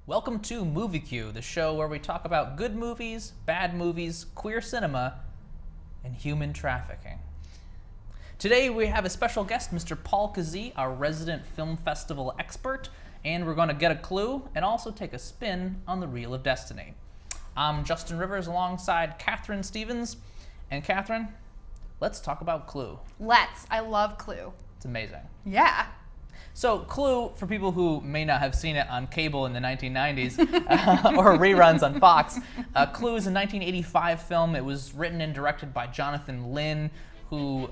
Welcome to Movie Q, the show where we talk about good movies, bad movies, queer cinema, and human trafficking. Today we have a special guest, Mr. Paul Kazee, our resident film festival expert, and we're going to get a clue and also take a spin on the Reel of Destiny. I'm Justin Rivers alongside Katherine Stevens, and Katherine, let's talk about Clue. Let's. I love Clue. It's amazing. Yeah. So Clue, for people who may not have seen it on cable in the 1990s or reruns on Fox, Clue is a 1985 film. It was written and directed by Jonathan Lynn, who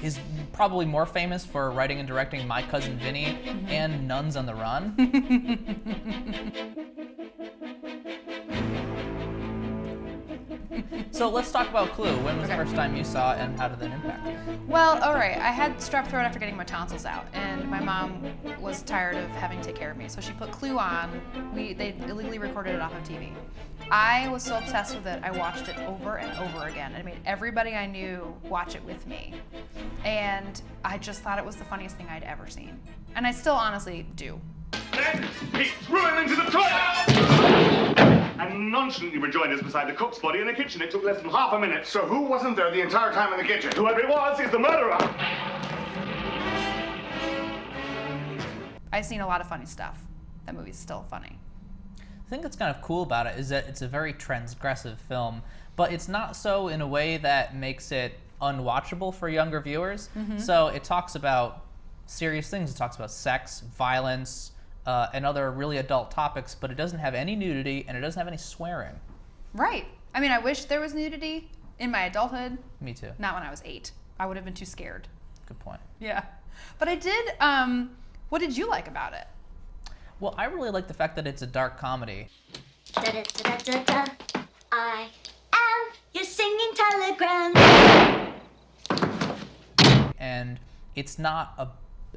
is probably more famous for writing and directing My Cousin Vinny and Nuns on the Run. So let's talk about Clue. When was the first time you saw it, and how did that impact you? Well, all right. I had strep throat after getting my tonsils out, and my mom was tired of having to take care of me, so she put Clue on. They illegally recorded it off of TV. I was so obsessed with it, I watched it over and over again. I made everybody I knew watch it with me, and I just thought it was the funniest thing I'd ever seen, and I still honestly do. Then he threw him into the toilet! And nonchalantly rejoined us beside the cook's body in the kitchen. It took less than half a minute. So who wasn't there the entire time in the kitchen? Whoever it was is the murderer. I've seen a lot of funny stuff. That movie's still funny. The thing that's kind of cool about it is that it's a very transgressive film, but it's not so in a way that makes it unwatchable for younger viewers. So it talks about serious things. It talks about sex, violence, and other really adult topics, but it doesn't have any nudity and it doesn't have any swearing. Right. I mean, I wish there was nudity in my adulthood. Me too. Not when I was 8. I would have been too scared. Good point. Yeah. But I did, what did you like about it? Well, I really like the fact that it's a dark comedy. Da-da-da-da-da-da. I am your singing telegram. And it's not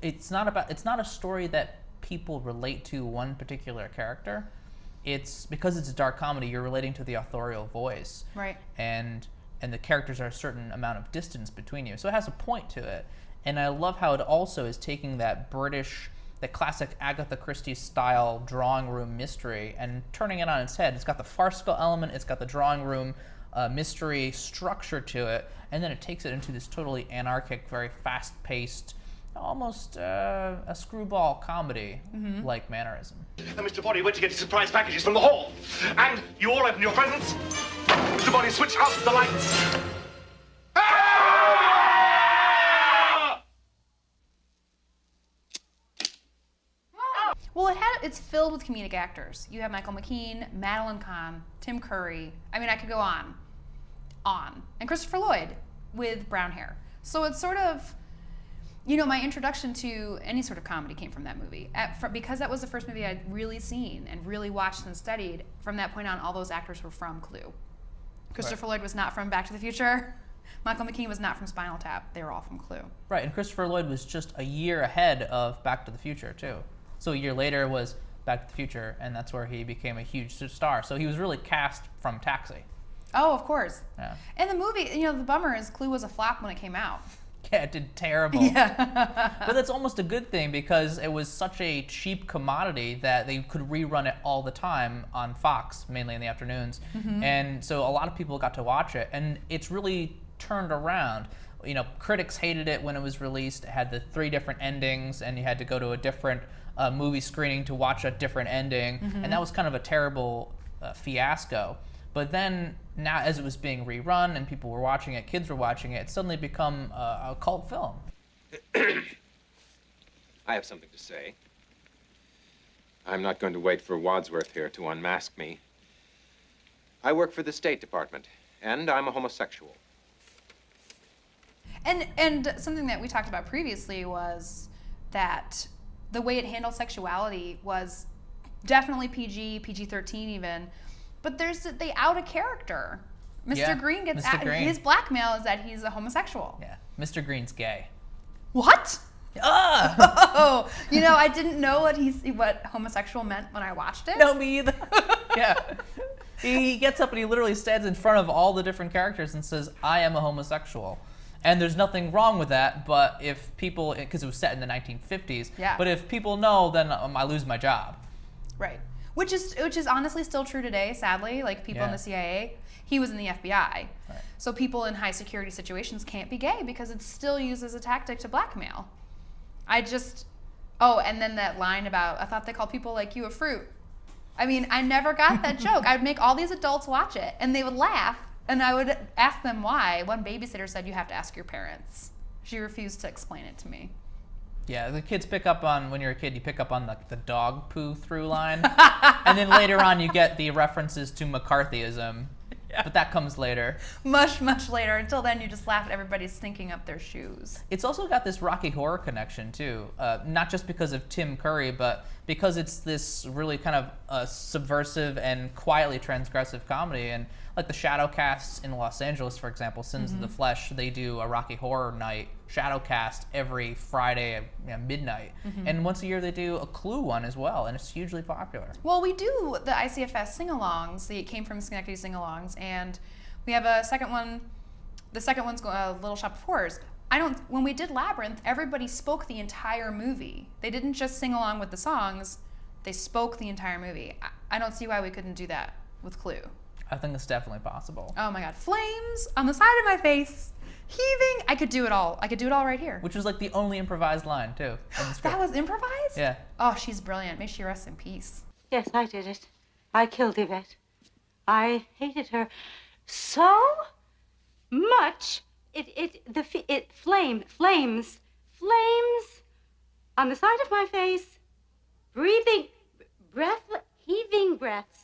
a story that people relate to one particular character. It's because it's a dark comedy, you're relating to the authorial voice. Right. And the characters are a certain amount of distance between you. So it has a point to it. And I love how it also is taking that classic Agatha Christie style drawing room mystery and turning it on its head. It's got the farcical element, it's got the drawing room mystery structure to it, and then it takes it into this totally anarchic, very fast-paced, almost a screwball comedy-like mannerism. And Mr. Body went to get his surprise packages from the hall. And you all opened your presents. Mr. Body switched out the lights. Well, it's filled with comedic actors. You have Michael McKean, Madeline Kahn, Tim Curry. I mean, I could go on. And Christopher Lloyd with brown hair. So it's sort of, my introduction to any sort of comedy came from that movie. Because that was the first movie I'd really seen and really watched and studied. From that point on, all those actors were from Clue. Christopher Lloyd was not from Back to the Future. Michael McKean was not from Spinal Tap. They were all from Clue. Right, and Christopher Lloyd was just a year ahead of Back to the Future, too. So a year later was Back to the Future, and that's where he became a huge star. So he was really cast from Taxi. Oh, of course. Yeah. And the movie, the bummer is Clue was a flop when it came out. Yeah, it did terrible. Yeah. But that's almost a good thing because it was such a cheap commodity that they could rerun it all the time on Fox, mainly in the afternoons. And so a lot of people got to watch it, and it's really turned around. Critics hated it when it was released. It had the 3 different endings, and you had to go to a different movie screening to watch a different ending, and that was kind of a terrible fiasco. But then, now as it was being rerun and people were watching it, kids were watching it, it suddenly become a cult film. I have something to say. I'm not going to wait for Wadsworth here to unmask me. I work for the State Department, and I'm a homosexual. And something that we talked about previously was that the way it handled sexuality was definitely PG-13 even, but they out a character. Mr. Green gets Mr. Green. His blackmail is that he's a homosexual. Yeah, Mr. Green's gay. What? Ah! Oh, I didn't know what homosexual meant when I watched it. No, me either. Yeah. He gets up and he literally stands in front of all the different characters and says, I am a homosexual. And there's nothing wrong with that, but if people, because it was set in the 1950s, Yeah. but if people know, then I lose my job. Right. which is honestly still true today. Sadly, like people in the CIA, he was in the FBI, Right. so people in high security situations can't be gay because it's still used as a tactic to blackmail. And then that line about I thought they called people like you a fruit. I mean, I never got that joke. I'd make all these adults watch it, and they would laugh, and I would ask them why. One babysitter said, you have to ask your parents. She refused to explain it to me. Yeah, the kids pick up on, when you're a kid, you pick up on the dog poo through line. And then later on, you get the references to McCarthyism. Yeah. But that comes later. Much, much later. Until then, you just laugh at everybody stinking up their shoes. It's also got this Rocky Horror connection, too. Not just because of Tim Curry, but because it's this really kind of subversive and quietly transgressive comedy. And like the shadow casts in Los Angeles, for example, Sins of the Flesh, they do a Rocky Horror Night shadow cast every Friday at midnight. And once a year they do a Clue one as well, and it's hugely popular. Well, we do the ICFS sing-alongs. It came from Schenectady sing-alongs, and we have a second one. The second one's Little Shop of Horrors. When we did Labyrinth, everybody spoke the entire movie. They didn't just sing along with the songs, they spoke the entire movie. I don't see why we couldn't do that with Clue. I think it's definitely possible. Oh my God, flames on the side of my face, heaving. I could do it all. I could do it all right here. Which was like the only improvised line, too, in the script. That was improvised? Yeah. Oh, she's brilliant. May she rest in peace. Yes, I did it. I killed Yvette. I hated her so much. It flames on the side of my face, heaving breaths.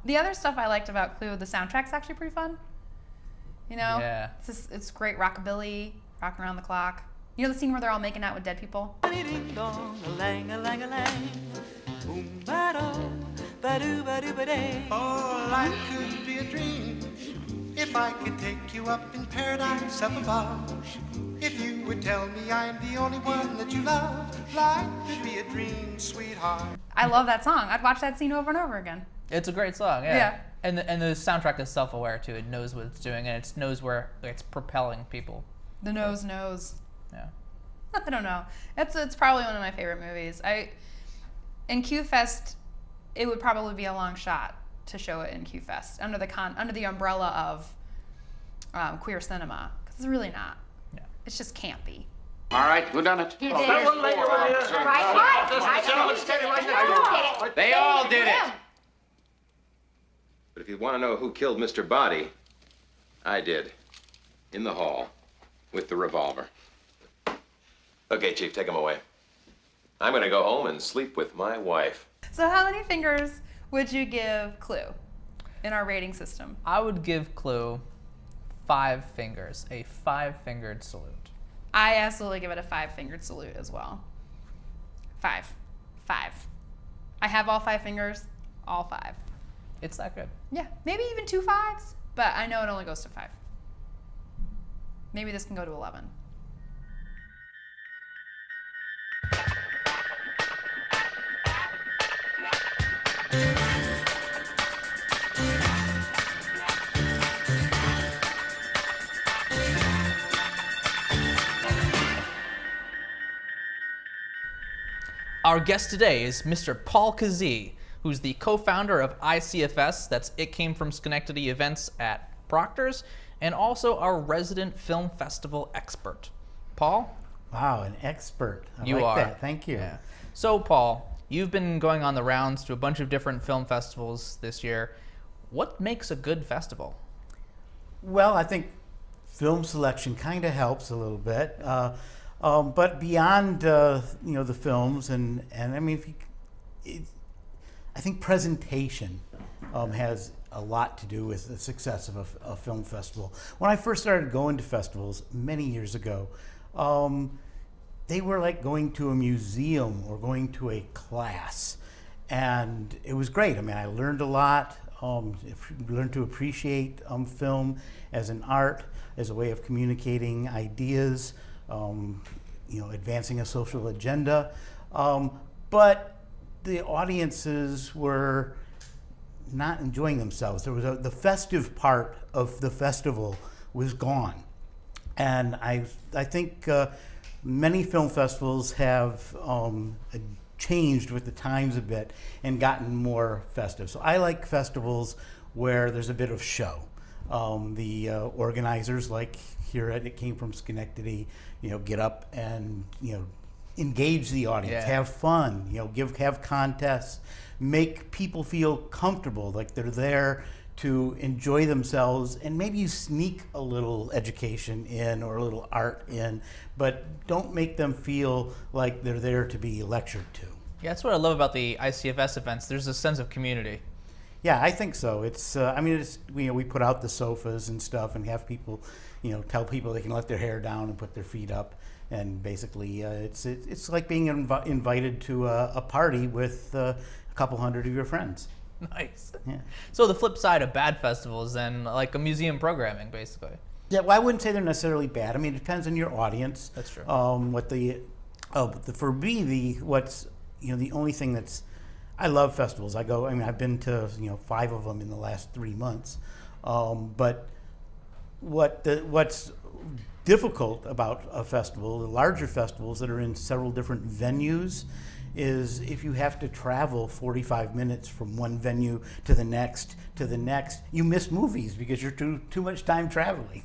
The other stuff I liked about Clue, the soundtrack's actually pretty fun. You know? Yeah. It's great rockabilly, rocking around the clock. You know the scene where they're all making out with dead people? All life could be a dream if I could take you up in paradise up above. If you would tell me I'm the only one that you love, life could be a dream, sweetheart. I love that song. I'd watch that scene over and over again. It's a great song, yeah. Yeah. And the soundtrack is self-aware, too. It knows what it's doing, and it knows where it's propelling people. The nose knows. Yeah. I don't know. It's probably one of my favorite movies. In Q-Fest, it would probably be a long shot to show it in Q-Fest under the umbrella of queer cinema, because it's really not. Yeah. It's just campy. All right, who done it? You did. They all did it. But if you want to know who killed Mr. Body, I did. In the hall, with the revolver. Okay, Chief, take him away. I'm going to go home and sleep with my wife. So how many fingers would you give Clue in our rating system? I would give Clue 5 fingers, a 5-fingered salute. I absolutely give it a 5-fingered salute as well. 5. I have all 5 fingers, all 5. It's that good. Yeah, maybe even 2 5s, but I know it only goes to 5. Maybe this can go to 11. Our guest today is Mr. Paul Kazee, who's the co-founder of ICFS, that's It Came From Schenectady Events at Proctor's, and also our resident film festival expert. Paul? Wow, an expert. I You like are. that. Thank you. Yeah. So, Paul, you've been going on the rounds to a bunch of different film festivals this year. What makes a good festival? Well, I think film selection kind of helps a little bit. But beyond the films and I mean, I think presentation has a lot to do with the success of a film festival. When I first started going to festivals many years ago, they were like going to a museum or going to a class, and it was great. I mean, I learned a lot. Learned to appreciate film as an art, as a way of communicating ideas. Advancing a social agenda, but the audiences were not enjoying themselves. There was the festive part of the festival was gone, and I think many film festivals have changed with the times a bit and gotten more festive. So I like festivals where there's a bit of show. The organizers, like here at It Came from Schenectady, get up and engage the audience, have fun, have contests, make people feel comfortable, like they're there to enjoy themselves, and maybe you sneak a little education in or a little art in, but don't make them feel like they're there to be lectured to. Yeah, that's what I love about the ICFS events. There's a sense of community. Yeah, I think so. It's we put out the sofas and stuff and have people, tell people they can let their hair down and put their feet up, and basically it's like being invited to a party with a couple hundred of your friends. Nice. Yeah. So the flip side of bad festivals, then, like a museum programming, basically. Yeah, well, I wouldn't say they're necessarily bad. I mean, it depends on your audience. That's true. For me, the only thing that's, I love festivals. I've been to 5 of them in the last 3 months. But what's difficult about a festival, the larger festivals that are in several different venues, is if you have to travel 45 minutes from one venue to the next, you miss movies because you're too much time traveling.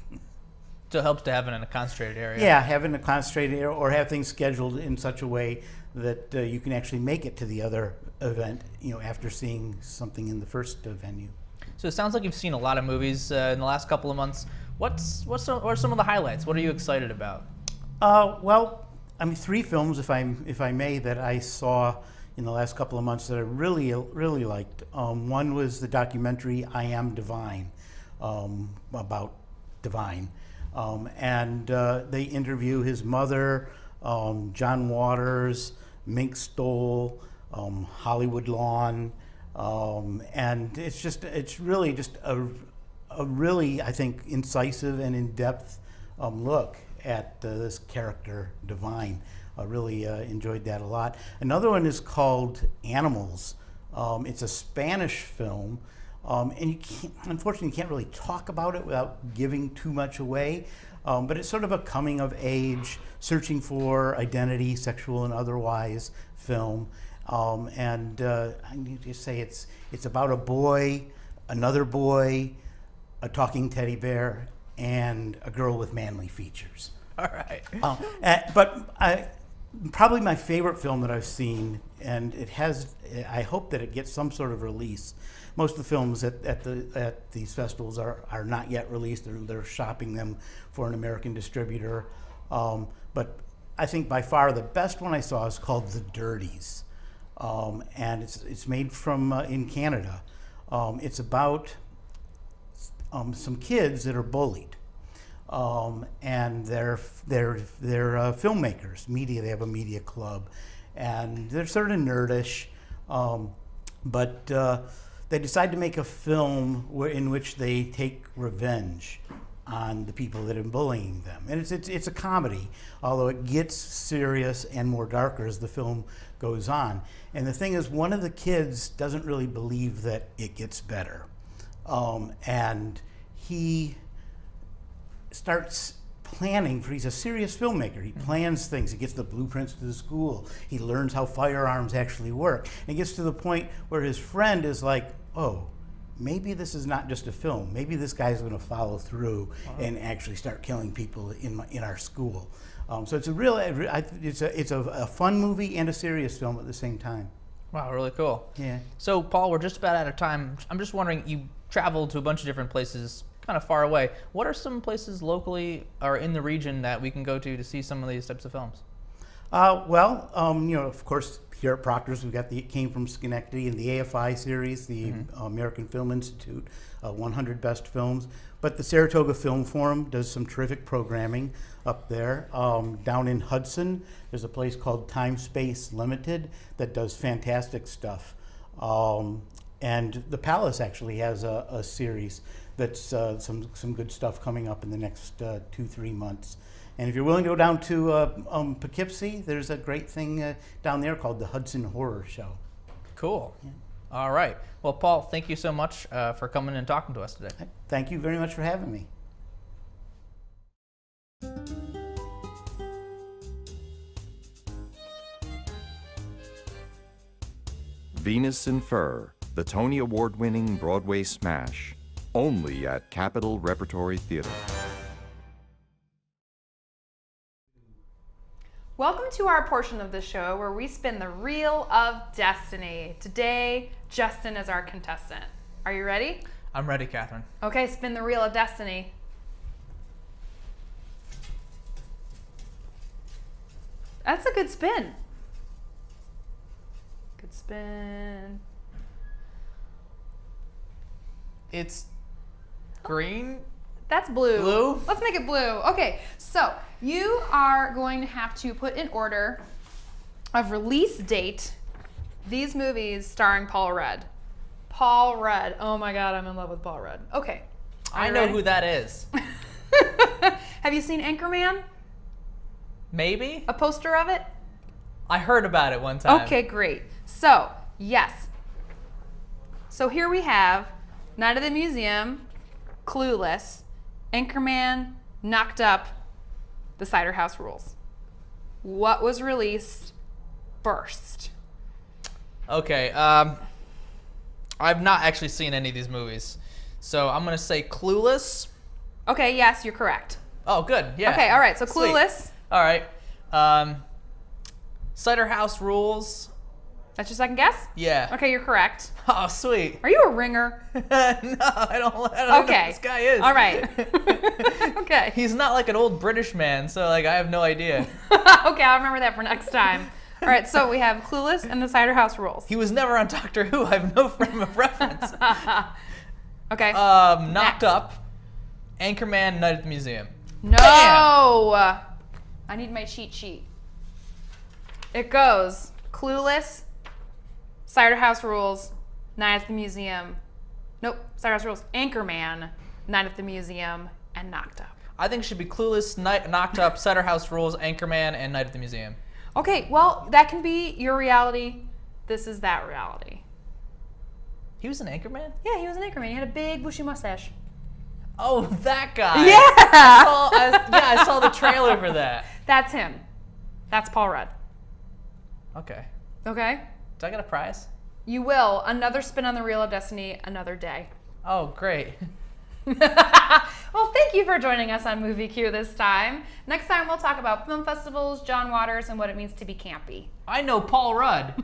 So it helps to have it in a concentrated area. Yeah, having a concentrated area or have things scheduled in such a way that you can actually make it to the other event, after seeing something in the first venue. So it sounds like you've seen a lot of movies in the last couple of months. What are some of the highlights? What are you excited about? Well, 3 films, if I may, that I saw in the last couple of months that I really liked. One was the documentary "I Am Divine," about Divine, and they interview his mother, John Waters, Mink Stoll, Hollywood Lawn, and it's really just a really, I think, incisive and in-depth look at this character Divine. I really enjoyed that a lot. Another one is called Animals. It's a Spanish film, and unfortunately you can't really talk about it without giving too much away, but it's sort of a coming of age, searching for identity, sexual and otherwise film. And I need to say it's about a boy, another boy, a talking teddy bear, and a girl with manly features. All right. But probably my favorite film that I've seen, and I hope that it gets some sort of release. Most of the films at these festivals are not yet released. They're shopping them for an American distributor. But I think by far the best one I saw is called The Dirties, and it's made from in Canada. It's about some kids that are bullied, and they're filmmakers, media. They have a media club, and they're sort of nerdish, but they decide to make a film in which they take revenge on the people that are bullying them, and it's a comedy, although it gets serious and more darker as the film goes on. And the thing is, one of the kids doesn't really believe that it gets better. And he starts planning he's a serious filmmaker. He plans things. He gets the blueprints to the school. He learns how firearms actually work. And gets to the point where his friend is like, oh, maybe this is not just a film. Maybe this guy's going to follow through and actually start killing people in our school. So it's a fun movie and a serious film at the same time. Wow, really cool. Yeah. So, Paul, we're just about out of time. I'm just wondering, you traveled to a bunch of different places kind of far away. What are some places locally or in the region that we can go to see some of these types of films? Of course, here at Proctor's, we've got It Came from Schenectady and the AFI series, the American Film Institute, 100 Best Films. But the Saratoga Film Forum does some terrific programming up there. Down in Hudson, there's a place called Time Space Limited that does fantastic stuff. And the Palace actually has a series that's some good stuff coming up in the next 2-3 months. And if you're willing to go down to Poughkeepsie, there's a great thing down there called the Hudson Horror Show. Cool. Yeah. All right. Well, Paul, thank you so much for coming and talking to us today. Thank you very much for having me. Venus in Fur, the Tony Award-winning Broadway smash, only at Capitol Repertory Theater. Welcome to our portion of the show where we spin the Reel of Destiny. Today, Justin is our contestant. Are you ready? I'm ready, Catherine. Okay, spin the Reel of Destiny. That's a good spin. Good spin. It's green. That's blue. Blue? Let's make it blue. Okay, so you are going to have to put in order of release date these movies starring Paul Rudd. Paul Rudd. Oh my God, I'm in love with Paul Rudd. Okay. I know who that is. Have you seen Anchorman? Maybe? A poster of it? I heard about it one time. Okay, great. So, yes. So here we have Night at the Museum, Clueless, Anchorman, Knocked Up, The Cider House Rules. What was released first? Okay, I've not actually seen any of these movies. So I'm going to say Clueless. Okay, yes, you're correct. Oh, good. Yeah. Okay, all right. So Sweet. Clueless. All right. Cider House Rules. That's your second guess? Yeah. Okay, you're correct. Oh, sweet. Are you a ringer? No, I don't know Okay. who this guy is. All right. Okay. He's not like an old British man, so like I have no idea. Okay, I'll remember that for next time. All right, so we have Clueless and The Cider House Rules. He was never on Doctor Who. I have no frame of reference. Okay. Knocked Next. Up, Anchorman, Night at the Museum. No! Bam! I need my cheat sheet. It goes Clueless, Cider House Rules, Night at the Museum. Nope, Cider House Rules, Anchorman, Night at the Museum, and Knocked Up. I think it should be Clueless, Knocked Up, Cider House Rules, Anchorman, and Night at the Museum. Okay, well, that can be your reality. This is that reality. He was an Anchorman? Yeah, he was an Anchorman. He had a big bushy mustache. Oh, that guy. Yeah! I saw the trailer for that. That's him. That's Paul Rudd. Okay. Okay? Do I get a prize? You will. Another spin on the Reel of Destiny, another day. Oh, great. Well, thank you for joining us on Movie Q this time. Next time we'll talk about film festivals, John Waters, and what it means to be campy. I know Paul Rudd.